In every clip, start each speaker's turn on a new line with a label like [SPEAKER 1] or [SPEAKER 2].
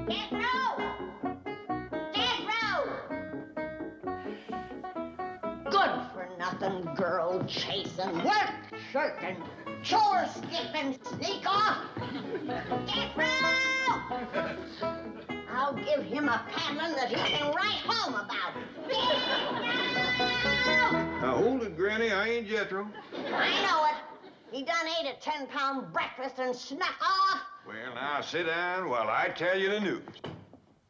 [SPEAKER 1] Jethro! Jethro! Good-for-nothing girl chasing, work shirking, chore skipping, sneak off. Jethro! I'll give him a paddling that he can write home about.
[SPEAKER 2] Now, hold it, Granny. I ain't Jethro.
[SPEAKER 1] I know it. He done ate a 10-pound breakfast and snuck off.
[SPEAKER 2] Well, now, sit down while I tell you the news.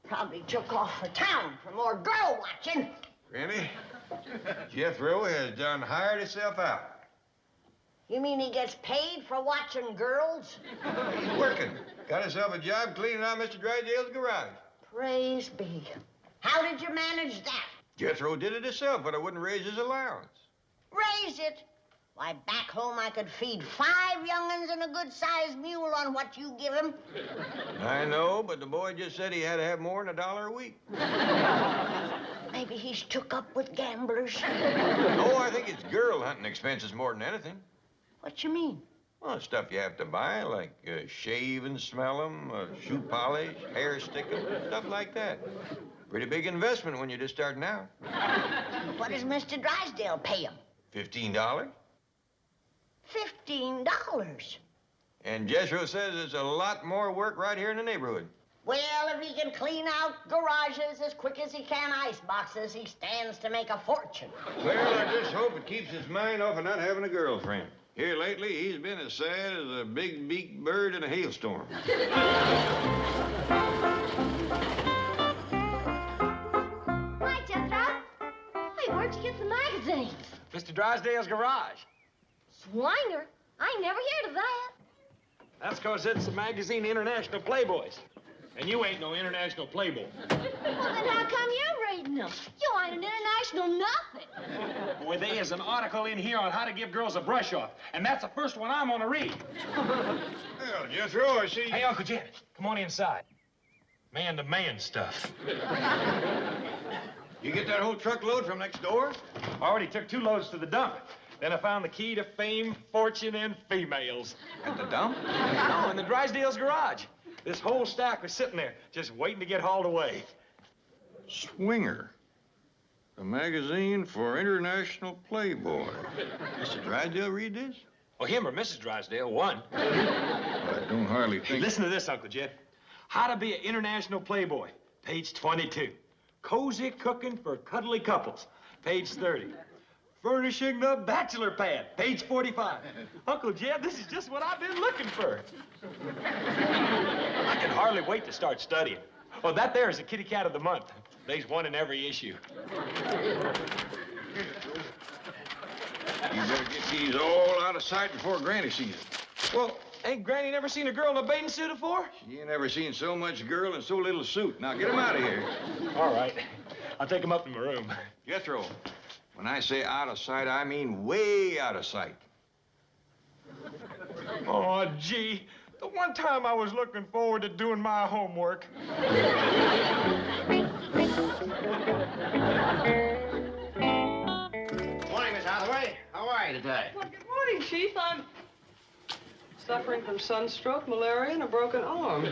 [SPEAKER 1] Probably took off for town for more girl watching.
[SPEAKER 2] Granny, Jethro has done hired himself out.
[SPEAKER 1] You mean he gets paid for watching girls?
[SPEAKER 2] He's working. Got himself a job cleaning out Mr. Drysdale's garage.
[SPEAKER 1] Praise be. How did you manage that?
[SPEAKER 2] Jethro did it himself, but I wouldn't raise his allowance.
[SPEAKER 1] Raise it? Why, back home I could feed 5 young'uns and a good-sized mule on what you give him.
[SPEAKER 2] I know, but the boy just said he had to have more than $1 a week.
[SPEAKER 1] Maybe he's took up with gamblers.
[SPEAKER 2] No, I think it's girl hunting expenses more than anything.
[SPEAKER 1] What you mean?
[SPEAKER 2] Well, stuff you have to buy, like shave and smell 'em, shoe polish, hair stick 'em, stuff like that. Pretty big investment when you're just starting out.
[SPEAKER 1] What does Mr. Drysdale pay him?
[SPEAKER 2] $15.
[SPEAKER 1] $15?
[SPEAKER 2] And Jethro says there's a lot more work right here in the neighborhood.
[SPEAKER 1] Well, if he can clean out garages as quick as he can ice boxes, he stands to make a fortune.
[SPEAKER 2] Well, I just hope it keeps his mind off of not having a girlfriend. Here lately, he's been as sad as a big beaked bird in a hailstorm.
[SPEAKER 3] Hi, Jethro. Hey, where'd you get the magazines?
[SPEAKER 4] Mr. Drysdale's garage.
[SPEAKER 3] Swanger? I never heard of that.
[SPEAKER 4] That's because it's the magazine International Playboys. And you ain't no international playboy.
[SPEAKER 3] Well, then how come you're reading them? You ain't an international nothing.
[SPEAKER 4] Boy, there is an article in here on how to give girls a brush off. And that's the first one I'm gonna read.
[SPEAKER 2] Well, Jethro, I see...
[SPEAKER 4] Hey, Uncle Jim, come on inside. Man-to-man stuff.
[SPEAKER 2] You get that whole truckload from next door?
[SPEAKER 4] I already took 2 loads to the dump. Then I found the key to fame, fortune, and females.
[SPEAKER 2] At the dump?
[SPEAKER 4] No, in the Drysdale's garage. This whole stack was sitting there, just waiting to get hauled away.
[SPEAKER 2] Swinger. A magazine for international playboy. Mr. Drysdale read this?
[SPEAKER 4] Well, him or Mrs. Drysdale, one.
[SPEAKER 2] I don't hardly think...
[SPEAKER 4] Listen to this, Uncle Jed. How to be an international playboy, page 22. Cozy cooking for cuddly couples, page 30. Furnishing the bachelor pad, page 45. Uncle Jed, this is just what I've been looking for. I can hardly wait to start studying. Oh, that there is the kitty cat of the month. There's one in every issue.
[SPEAKER 2] You better get these all out of sight before Granny sees it.
[SPEAKER 4] Well, ain't Granny never seen a girl in a bathing suit before?
[SPEAKER 2] She ain't never seen so much girl in so little suit. Now, get 'em out of here.
[SPEAKER 4] All right. I'll take 'em up in my room.
[SPEAKER 2] Jethro, when I say out of sight, I mean way out of sight.
[SPEAKER 4] Oh, gee. The one time I was looking forward to doing my homework.
[SPEAKER 5] Morning, Miss Hathaway. How are you today?
[SPEAKER 6] Well, good morning, Chief. I'm suffering from sunstroke, malaria, and a broken arm.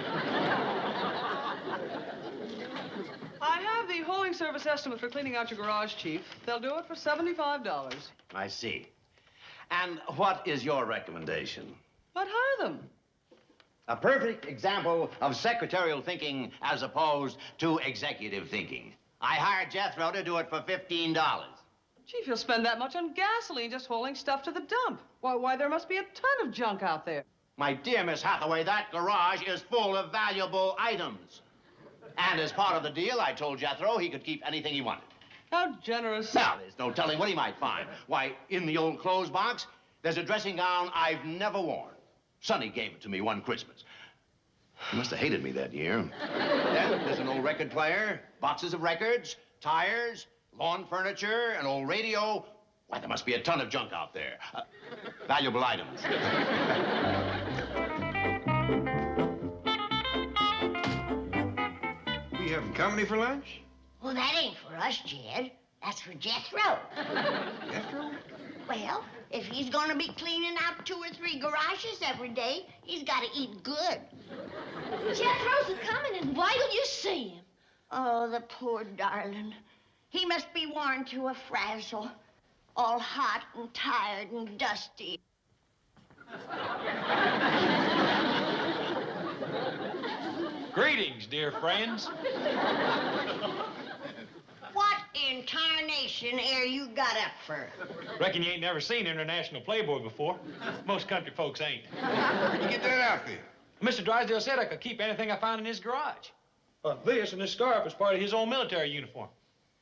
[SPEAKER 6] I have the hauling service estimate for cleaning out your garage, Chief. They'll do it for $75.
[SPEAKER 5] I see. And what is your recommendation?
[SPEAKER 6] But hire them.
[SPEAKER 5] A perfect example of secretarial thinking as opposed to executive thinking. I hired Jethro to do it for $15.
[SPEAKER 6] Chief, you'll spend that much on gasoline just hauling stuff to the dump. Why, there must be a ton of junk out there.
[SPEAKER 5] My dear Miss Hathaway, that garage is full of valuable items. And as part of the deal, I told Jethro he could keep anything he wanted.
[SPEAKER 6] How generous.
[SPEAKER 5] Now, there's no telling what he might find. Why, in the old clothes box, there's a dressing gown I've never worn. Sonny gave it to me one Christmas. He must have hated me that year. Then there's an old record player, boxes of records, tires, lawn furniture, an old radio. Why, there must be a ton of junk out there. Valuable items.
[SPEAKER 2] We having company for lunch?
[SPEAKER 1] Well, that ain't for us, Jed. That's for Jethro.
[SPEAKER 2] Jethro?
[SPEAKER 1] Well, if he's gonna be cleaning out 2 or 3 garages every day, he's gotta eat good.
[SPEAKER 3] Jethro's a-coming, and wait till you see him.
[SPEAKER 1] Oh, the poor darling. He must be worn to a frazzle. All hot and tired and dusty.
[SPEAKER 4] Greetings, dear friends.
[SPEAKER 1] What in tarnation air you got up for?
[SPEAKER 4] Reckon you ain't never seen International Playboy before. Most country folks ain't.
[SPEAKER 2] Where'd you get that outfit?
[SPEAKER 4] Mr. Drysdale said I could keep anything I found in his garage. This and this scarf is part of his old military uniform.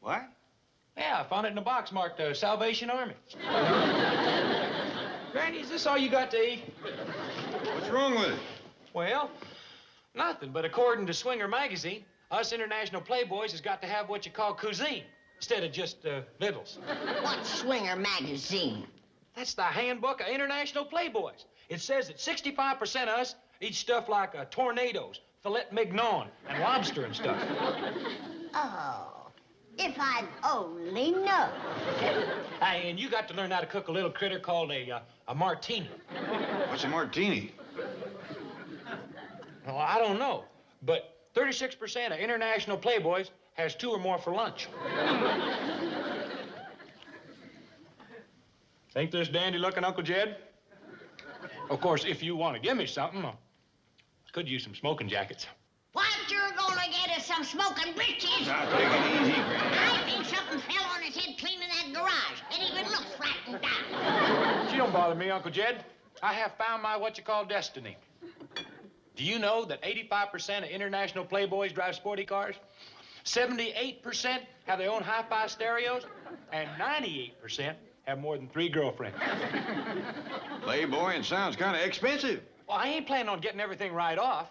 [SPEAKER 2] What?
[SPEAKER 4] Yeah, I found it in a box marked Salvation Army. Granny, is this all you got to eat?
[SPEAKER 2] What's wrong with it?
[SPEAKER 4] Well, nothing, but according to Swinger magazine, us International Playboys has got to have what you call cuisine instead of just victuals.
[SPEAKER 1] What's Swinger magazine?
[SPEAKER 4] That's the handbook of International Playboys. It says that 65% of us eat stuff like tornadoes, filet mignon, and lobster and stuff.
[SPEAKER 1] Oh, if I'd only known.
[SPEAKER 4] Hey, and you got to learn how to cook a little critter called a martini.
[SPEAKER 2] What's a martini?
[SPEAKER 4] Well, I don't know, but 36% of International Playboys has 2 or more for lunch. Think this dandy-looking, Uncle Jed? Of course, if you want to give me something, I could use some smoking jackets.
[SPEAKER 1] What you're gonna get is some smoking breeches.
[SPEAKER 2] Now, take it easy, Granny.
[SPEAKER 1] I think something fell on his head cleaning that garage. It even looks flattened down.
[SPEAKER 4] She don't bother me, Uncle Jed. I have found my what-you-call destiny. Do you know that 85% of International Playboys drive sporty cars? 78% have their own hi-fi stereos? And 98% have more than 3 girlfriends.
[SPEAKER 2] Playboy, it sounds kind of expensive.
[SPEAKER 4] Well, I ain't planning on getting everything right off.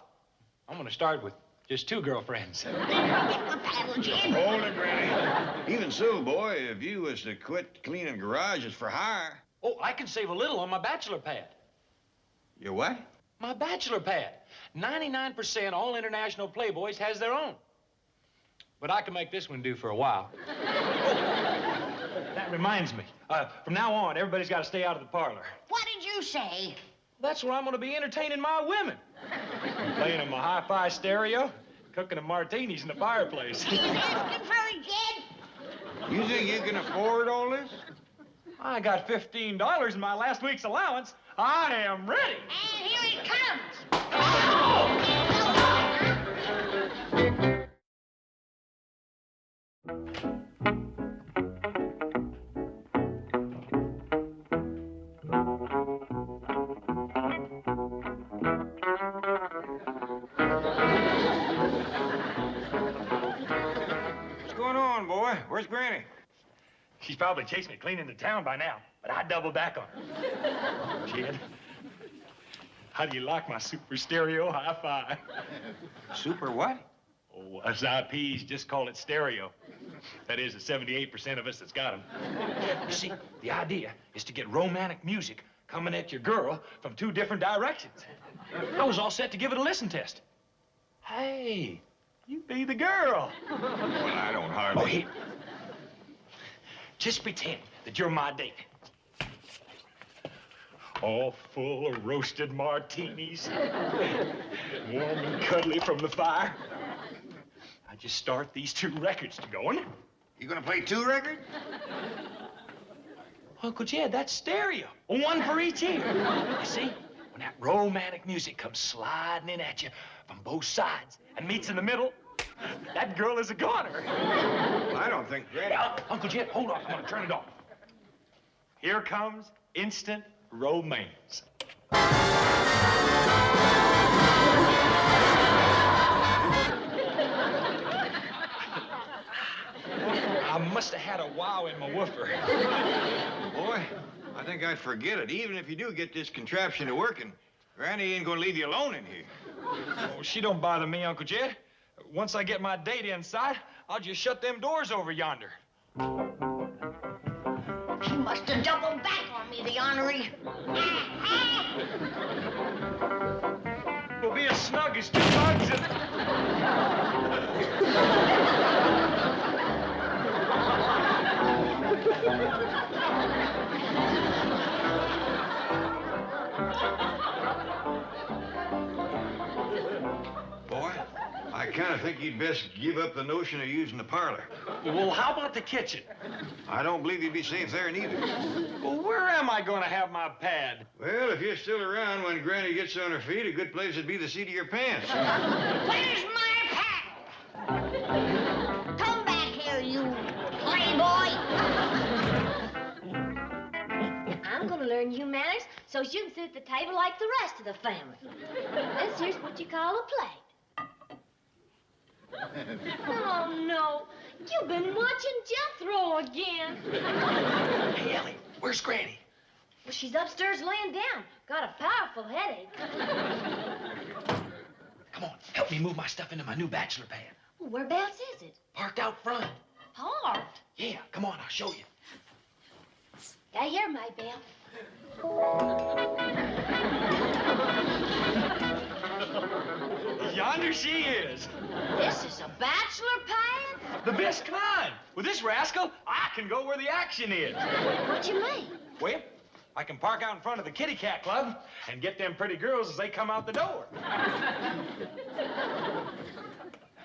[SPEAKER 4] I'm gonna start with just 2 girlfriends.
[SPEAKER 1] Get my paddle, Jed.
[SPEAKER 2] Hold it, Granny. Even so, boy, if you was to quit cleaning garages for hire.
[SPEAKER 4] Oh, I can save a little on my bachelor pad.
[SPEAKER 2] You what?
[SPEAKER 4] My bachelor pad. 99% all International Playboys has their own. But I can make this one do for a while. Oh, that reminds me. From now on, everybody's got to stay out of the parlor.
[SPEAKER 1] What did you say?
[SPEAKER 4] That's where I'm going to be entertaining my women. Playing on my hi-fi stereo, cooking them martinis in the fireplace.
[SPEAKER 1] He's asking for it, Jed.
[SPEAKER 2] You think you can afford all this?
[SPEAKER 4] I got $15 in my last week's allowance. I am ready.
[SPEAKER 1] And here it comes.
[SPEAKER 2] What's going on, boy? Where's Granny?
[SPEAKER 4] She's probably chased me clean into town by now, but I double back on her. Jed, how do you like my super stereo hi-fi?
[SPEAKER 2] Super what?
[SPEAKER 4] Oh, us IPs just call it stereo. That is, the 78% of us that's got them. You see, the idea is to get romantic music coming at your girl from 2 different directions. I was all set to give it a listen test. Hey, you be the girl.
[SPEAKER 2] Well, I don't hardly.
[SPEAKER 4] Oh, here. Just pretend that you're my date. All full of roasted martinis, warm and cuddly from the fire. I just start these 2 records to going.
[SPEAKER 2] You gonna play 2 records?
[SPEAKER 4] Uncle Jed, that's stereo. 1 for each ear. You see, when that romantic music comes sliding in at you from both sides and meets in the middle, that girl is a goner.
[SPEAKER 2] Well, I don't think Granny.
[SPEAKER 4] Uncle Jed, hold on. I'm gonna turn it off. Here comes instant romance. I must have had a wow in my woofer.
[SPEAKER 2] Boy, I think I'd forget it. Even if you do get this contraption to working, Granny ain't gonna leave you alone in here.
[SPEAKER 4] Oh, she don't bother me, Uncle Jed. Once I get my date inside, I'll just shut them doors over yonder.
[SPEAKER 1] He must have doubled back on me, the ornery.
[SPEAKER 4] We'll be as snug as 2 bugs and...
[SPEAKER 2] kind of think you'd best give up the notion of using the parlor.
[SPEAKER 4] Well, how about the kitchen?
[SPEAKER 2] I don't believe you'd be safe there neither.
[SPEAKER 4] Well, where am I going to have my pad?
[SPEAKER 2] Well, if you're still around when Granny gets on her feet, a good place would be the seat of your pants.
[SPEAKER 1] Where's my pack? Come back here, you playboy.
[SPEAKER 3] I'm gonna learn you manners so you can sit at the table like the rest of the family. This here's what you call a plate. Oh, no. You've been watching Jethro again.
[SPEAKER 4] Hey, Ellie, where's Granny?
[SPEAKER 3] Well, she's upstairs laying down. Got a powerful headache.
[SPEAKER 4] Come on, help me move my stuff into my new bachelor pad.
[SPEAKER 3] Well, whereabouts is it?
[SPEAKER 4] Parked out front.
[SPEAKER 3] Parked.
[SPEAKER 4] Yeah, come on, I'll show you.
[SPEAKER 3] Stay here, Maybelle.
[SPEAKER 4] Yonder she is.
[SPEAKER 3] This is a bachelor pad?
[SPEAKER 4] The best kind. With this rascal, I can go where the action is.
[SPEAKER 3] What you mean?
[SPEAKER 4] Well, I can park out in front of the kitty cat club and get them pretty girls as they come out the door.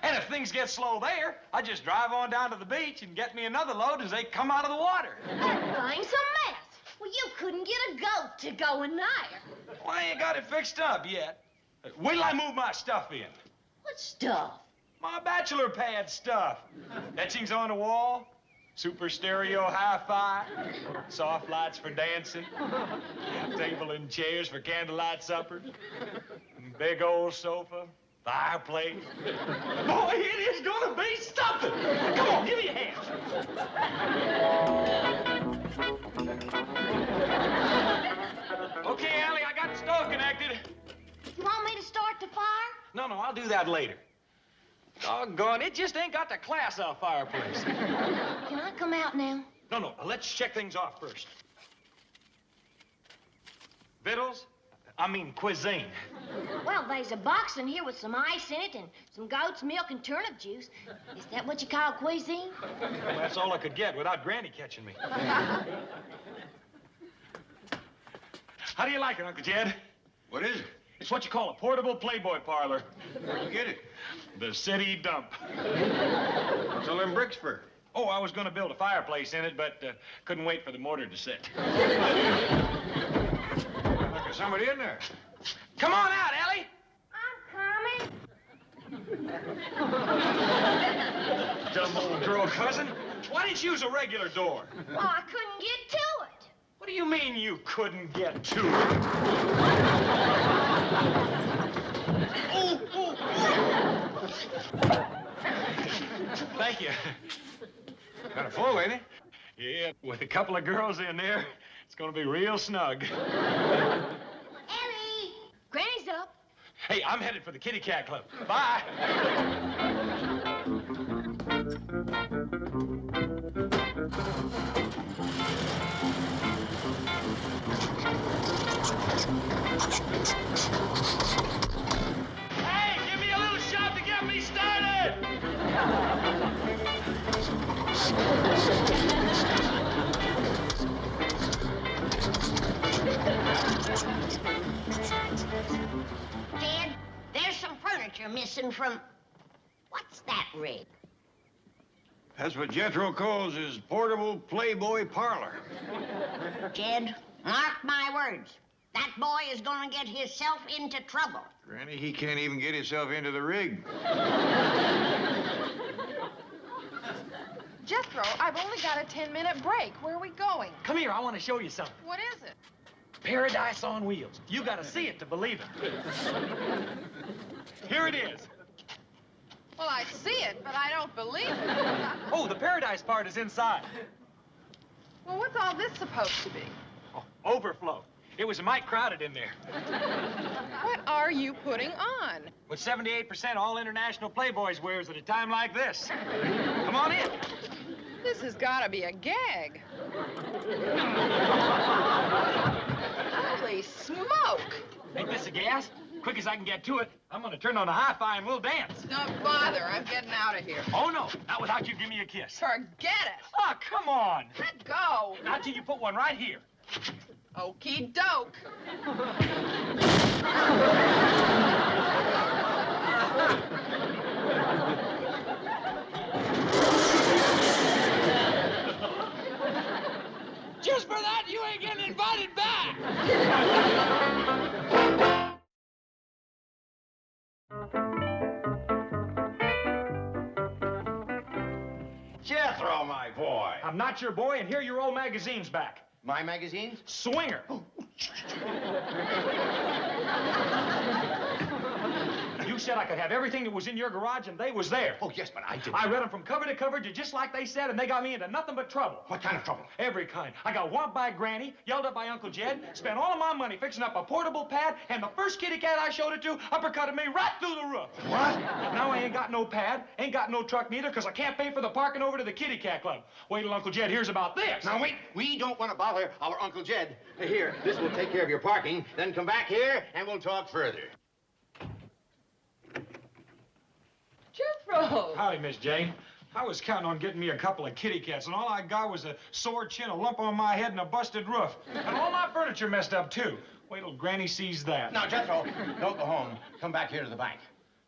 [SPEAKER 4] And if things get slow there, I just drive on down to the beach and get me another load as they come out of the water.
[SPEAKER 3] That thing's a mess. Well, you couldn't get a goat to go in there.
[SPEAKER 4] Well, I ain't got it fixed up yet. Wait till I move my stuff in.
[SPEAKER 3] What stuff?
[SPEAKER 4] My bachelor pad stuff. Etchings on the wall, super stereo hi-fi, soft lights for dancing, table and chairs for candlelight suppers, big old sofa, fireplace. Boy, it is gonna be something. Come on, give me a hand. Okay, Allie, I got the stove connected.
[SPEAKER 3] You want me to start the fire?
[SPEAKER 4] No, I'll do that later. Doggone, it just ain't got the class of a fireplace.
[SPEAKER 3] Can I come out now?
[SPEAKER 4] No, let's check things off first. Victuals? I mean cuisine.
[SPEAKER 3] Well, there's a box in here with some ice in it and some goat's milk and turnip juice. Is that what you call cuisine?
[SPEAKER 4] Well, that's all I could get without Granny catching me. How do you like it, Uncle Jed?
[SPEAKER 2] What is it?
[SPEAKER 4] It's what you call a portable Playboy parlor.
[SPEAKER 2] Where'd you get it?
[SPEAKER 4] The city dump.
[SPEAKER 2] What's all them bricks for?
[SPEAKER 4] Oh, I was going to build a fireplace in it, but couldn't wait for the mortar to set.
[SPEAKER 2] Look, there's somebody in there.
[SPEAKER 4] Come on out, Ellie.
[SPEAKER 3] I'm coming.
[SPEAKER 4] Dumb old girl cousin. Why didn't you use a regular door?
[SPEAKER 3] Oh, I couldn't get to it.
[SPEAKER 4] What do you mean you couldn't get to it? Oh. Thank you.
[SPEAKER 2] Kind of full, ain't it?
[SPEAKER 4] Yeah, with a couple of girls in there, it's gonna be real snug.
[SPEAKER 3] Ellie! Granny's up.
[SPEAKER 4] Hey, I'm headed for the kitty cat club. Bye. Hey, give me a little shot to get me started!
[SPEAKER 1] Ted, there's some furniture missing from... What's that rig?
[SPEAKER 2] That's what Jethro calls his portable Playboy parlor.
[SPEAKER 1] Jed, mark my words. That boy is going to get himself into trouble.
[SPEAKER 2] Granny, he can't even get himself into the rig.
[SPEAKER 7] Jethro, I've only got a 10-minute break. Where are we going?
[SPEAKER 4] Come here, I want to show you something.
[SPEAKER 7] What is it?
[SPEAKER 4] Paradise on wheels. You gotta see it to believe it. Here it is.
[SPEAKER 7] Well, I see it, but I don't believe it.
[SPEAKER 4] Oh, the paradise part is inside.
[SPEAKER 7] Well, what's all this supposed to be?
[SPEAKER 4] Oh, overflow. It was mighty crowded in there.
[SPEAKER 7] What are you putting on?
[SPEAKER 4] What 78% all international Playboys wears at a time like this. Come on in.
[SPEAKER 7] This has got to be a gag. Holy smoke!
[SPEAKER 4] Ain't this a gas? Quick as I can get to it, I'm gonna turn on the hi-fi and we'll dance.
[SPEAKER 7] Don't bother. I'm getting out of here.
[SPEAKER 4] Oh, no, not without you give me a kiss.
[SPEAKER 7] Forget it.
[SPEAKER 4] Oh, come on.
[SPEAKER 7] Let go.
[SPEAKER 4] Not till you put one right here.
[SPEAKER 7] Okie doke.
[SPEAKER 5] Jethro, my boy.
[SPEAKER 4] I'm not your boy, and here are your old magazines back.
[SPEAKER 5] My magazines?
[SPEAKER 4] Swinger. You said I could have everything that was in your garage, and they was there.
[SPEAKER 5] Oh, yes, but I didn't.
[SPEAKER 4] I read them from cover to cover, did just like they said, and they got me into nothing but trouble.
[SPEAKER 5] What kind of trouble?
[SPEAKER 4] Every kind. I got whomped by Granny, yelled at by Uncle Jed, spent all of my money fixing up a portable pad, and the first kitty cat I showed it to uppercutted me right through the roof.
[SPEAKER 5] What?
[SPEAKER 4] Now I ain't got no pad, ain't got no truck neither, because I can't pay for the parking over to the kitty cat club. Wait till Uncle Jed hears about this.
[SPEAKER 5] Now, wait. We don't want to bother our Uncle Jed. Here, this will take care of your parking. Then come back here, and we'll talk further.
[SPEAKER 6] Jethro!
[SPEAKER 4] Howdy, Miss Jane. I was counting on getting me a couple of kitty cats, and all I got was a sore chin, a lump on my head, and a busted roof. And all my furniture messed up, too. Wait till Granny sees that.
[SPEAKER 5] Now, Jethro, don't go home. Come back here to the bank.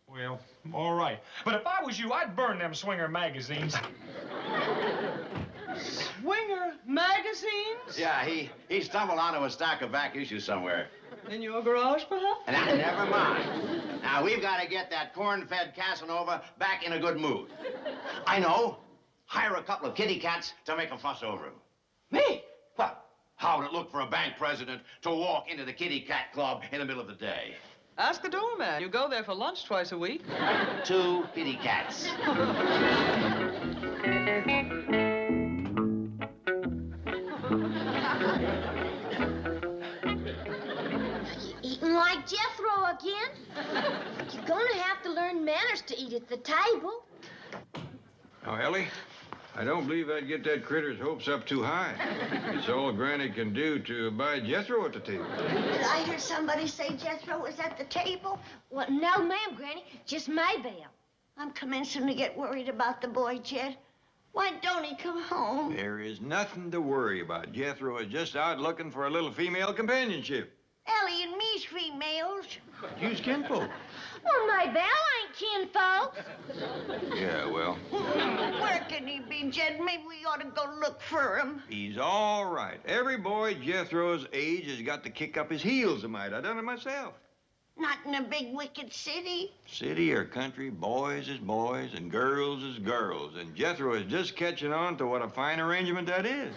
[SPEAKER 4] Well, all right. But if I was you, I'd burn them Swinger magazines.
[SPEAKER 6] Swinger magazines?
[SPEAKER 5] Yeah, he stumbled onto a stack of back issues somewhere.
[SPEAKER 6] In your garage, perhaps?
[SPEAKER 5] Now, never mind. Now, we've got to get that corn-fed Casanova back in a good mood. I know. Hire a couple of kitty cats to make a fuss over him. Me? What? How would it look for a bank president to walk into the kitty cat club in the middle of the day?
[SPEAKER 6] Ask the doorman. You go there for lunch twice a week.
[SPEAKER 5] 2 kitty cats.
[SPEAKER 3] Eating like Jethro again? You're gonna have to learn manners to eat at the table.
[SPEAKER 2] Now, Ellie, I don't believe I'd get that critter's hopes up too high. It's all Granny can do to buy Jethro at the table.
[SPEAKER 1] Did I hear somebody say Jethro was at the table?
[SPEAKER 3] Well, no, ma'am, Granny. Just Maybelle.
[SPEAKER 1] I'm commencing to get worried about the boy, Jed. Why don't he come home?
[SPEAKER 2] There is nothing to worry about. Jethro is just out looking for a little female companionship.
[SPEAKER 1] Ellie and me's females.
[SPEAKER 2] Use kinfolk.
[SPEAKER 3] Well, Maybelle ain't kinfolk.
[SPEAKER 2] Yeah, well,
[SPEAKER 1] Where can he be, Jed? Maybe we ought to go look for him.
[SPEAKER 2] he's all right. Every boy Jethro's age has got to kick up his heels a mite. I done it myself.
[SPEAKER 1] Not in a big, wicked city.
[SPEAKER 2] City or country, boys is boys and girls is girls. And Jethro is just catching on to what a fine arrangement that is.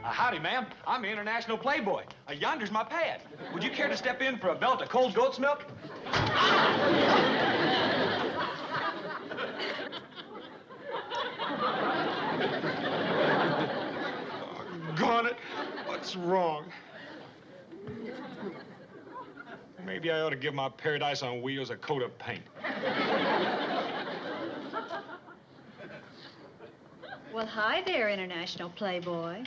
[SPEAKER 4] Howdy, ma'am. I'm the international playboy. Yonder's my pad. Would you care to step in for a belt of cold goat's milk? Doggone it. What's wrong? Maybe I ought to give my paradise on wheels a coat of paint.
[SPEAKER 8] Well, hi there, international playboy.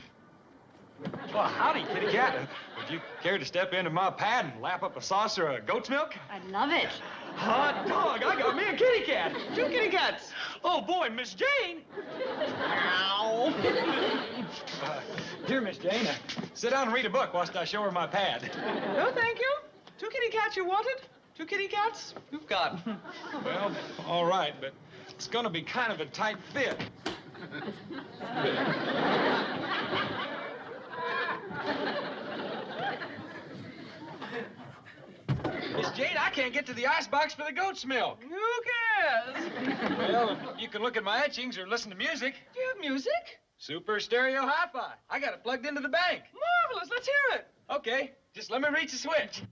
[SPEAKER 4] Well, howdy, kitty cat. Would you care to step into my pad and lap up a saucer of goat's milk?
[SPEAKER 8] I'd love it.
[SPEAKER 4] Hot dog, I got me a kitty cat.
[SPEAKER 6] 2 kitty cats.
[SPEAKER 4] Oh, boy, Miss Jane.
[SPEAKER 6] Ow.
[SPEAKER 4] Here, Miss Jane, sit down and read a book whilst I show her my pad.
[SPEAKER 6] No, thank you. 2 kitty cats you wanted? 2 kitty cats? You've got.
[SPEAKER 4] Well, all right, but it's gonna be kind of a tight fit. Miss Jane, I can't get to the icebox for the goat's milk.
[SPEAKER 6] Who cares?
[SPEAKER 4] Well, you can look at my etchings or listen to music.
[SPEAKER 6] Do you have music?
[SPEAKER 4] Super stereo hi-fi. I got it plugged into the bank.
[SPEAKER 6] Marvelous. Let's hear it.
[SPEAKER 4] Okay, just let me reach the switch.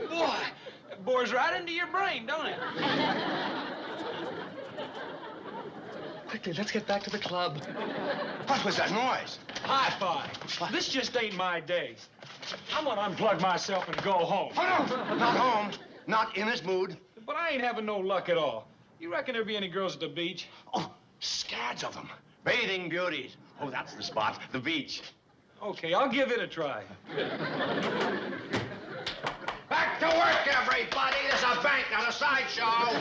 [SPEAKER 4] Boy, it bores right into your brain, don't it?
[SPEAKER 6] Quickly, let's get back to the club.
[SPEAKER 5] What was that noise?
[SPEAKER 4] Hi-fi. This just ain't my day. I'm gonna unplug myself and go home.
[SPEAKER 5] Oh, no, not home. Not in this mood.
[SPEAKER 4] But I ain't having no luck at all. You reckon there'll be any girls at the beach?
[SPEAKER 5] Oh, scads of them. Bathing beauties. Oh, that's the spot, the beach.
[SPEAKER 4] Okay, I'll give it a try.
[SPEAKER 5] Back to work, everybody. There's a bank, not a sideshow.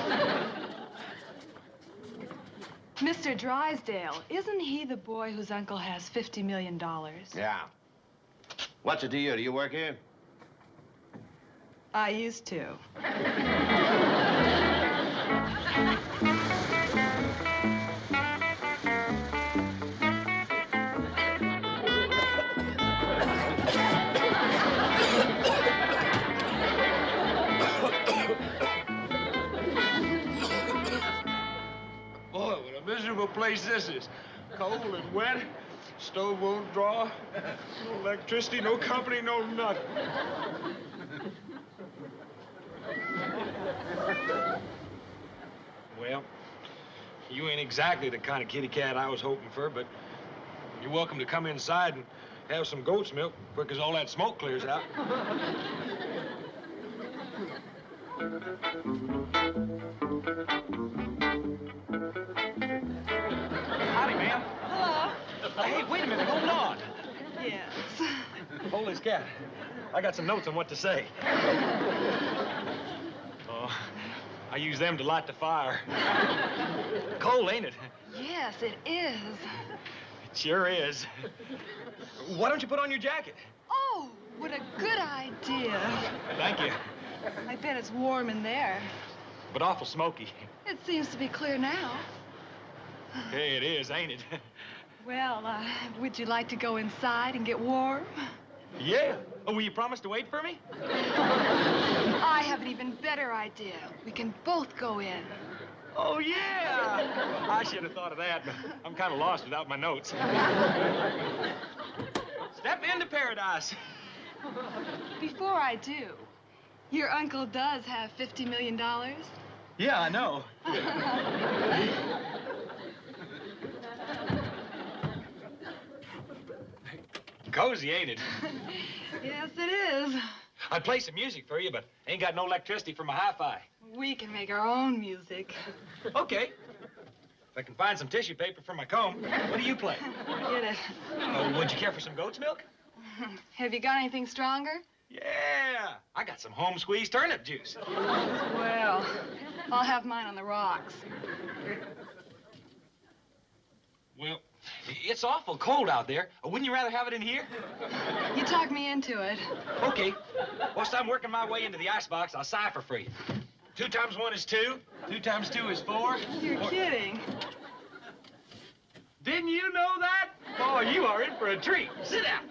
[SPEAKER 9] Mr. Drysdale, isn't he the boy whose uncle has $50 million?
[SPEAKER 5] Yeah. What's it to you? Do you work here?
[SPEAKER 9] I used to.
[SPEAKER 4] Boy, what a miserable place this is. Cold and wet. Stove won't draw. No electricity, no company, no nothing. Well, you ain't exactly the kind of kitty cat I was hoping for, but you're welcome to come inside and have some goat's milk quick as all that smoke clears out. Howdy, ma'am.
[SPEAKER 9] Hello.
[SPEAKER 4] Hey, wait a minute, hold on.
[SPEAKER 9] Yes.
[SPEAKER 4] Hold this cat. I got some notes on what to say. Oh, I use them to light the fire. Cold, ain't it?
[SPEAKER 9] Yes, it is.
[SPEAKER 4] It sure is. Why don't you put on your jacket?
[SPEAKER 9] Oh, what a good idea.
[SPEAKER 4] Thank you.
[SPEAKER 9] I bet it's warm in there.
[SPEAKER 4] But awful smoky.
[SPEAKER 9] It seems to be clear now.
[SPEAKER 4] Hey, it is, ain't it?
[SPEAKER 9] Well, would you like to go inside and get warm?
[SPEAKER 4] Yeah. Oh, will you promise to wait for me?
[SPEAKER 9] I have an even better idea. We can both go in.
[SPEAKER 4] Oh, yeah. I should have thought of that, but I'm kind of lost without my notes. Step into paradise.
[SPEAKER 9] Before I do, your uncle does have $50 million.
[SPEAKER 4] Yeah, I know. Cozy, ain't it?
[SPEAKER 9] Yes, it is.
[SPEAKER 4] I'd play some music for you, but ain't got no electricity for my hi-fi.
[SPEAKER 9] We can make our own music.
[SPEAKER 4] Okay. If I can find some tissue paper for my comb, what do you play?
[SPEAKER 9] Get it.
[SPEAKER 4] Oh, would you care for some goat's milk?
[SPEAKER 9] Have you got anything stronger?
[SPEAKER 4] Yeah, I got some home-squeezed turnip juice.
[SPEAKER 9] Well, I'll have mine on the rocks.
[SPEAKER 4] Well, it's awful cold out there. Wouldn't you rather have it in here?
[SPEAKER 9] You talked me into it.
[SPEAKER 4] Okay. Whilst I'm working my way into the icebox, I'll cipher for you. 2 times 1 is 2. 2 times 2 is 4.
[SPEAKER 9] You're kidding.
[SPEAKER 4] Didn't you know that? Oh, you are in for a treat. Sit down.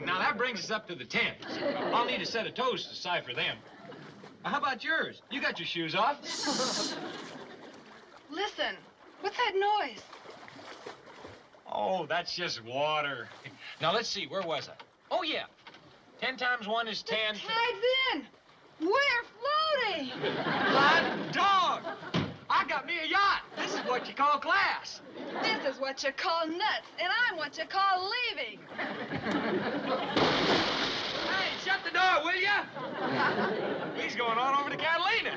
[SPEAKER 4] Now, that brings us up to the 10s. I'll need a set of toes to cipher them. How about yours? You got your shoes off.
[SPEAKER 9] Listen, what's that noise?
[SPEAKER 4] Oh, that's just water. Now, let's see. Where was I? Oh, yeah. 10 times 1 is 10.
[SPEAKER 9] The tide's in. We're floating.
[SPEAKER 4] Hot dog! I got me a yacht. This is what you call class.
[SPEAKER 9] This is what you call nuts, and I'm what you call leaving.
[SPEAKER 4] Hey, shut the door, will ya? He's going on over to Catalina.